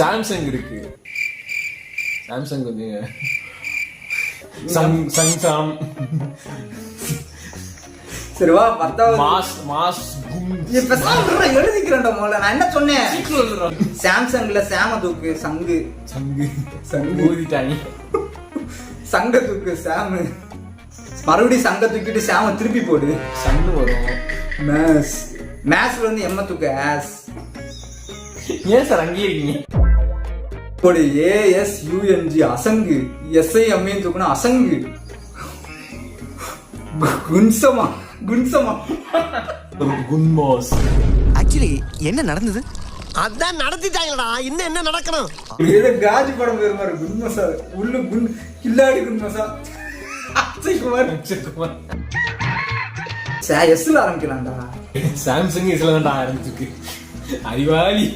Samsung இருக்கு. Samsung கொஞ்சம் சாம் சரிவா 10வது மாஸ் இப்ப சாம்சங் எழுதிக்கிறேன்டா முதல்ல. நான் என்ன சொன்னேன்? சாம்சங்ல சாம தூக்கு சங்கு ஊதிட்டாங்க. சங்க தூக்கு சாமு, மறுபடியும் சங்க தூக்கிட்டு சாம திருப்பி போடு, சங்கு வரும். மேஸ்ல வந்து எம்ம தூக்கு ஆஸ். ஏன் சார் அங்கேயே இருக்கீங்க? போடு ASUNG அசங்கு, SIM தூக்குனா அசங்கு. குன்சமா குன்மோஸ். ஆக்சுவலி என்ன நடந்தது? அதான் நடத்திட்டாங்களடா, இன்னும் என்ன நடக்கணும்? ஏதோ காஜி படம் பேர் மாதிரி குன்மசா உள்ள குன் கில்லாடி குன்மசா. அக்ஷய்குமார் எஸ்ல ஆரம்பிக்கலாம்டா. சாம்சங் எஸ்ல தான் ஆரம்பிச்சிருக்கு. அறிவாளி.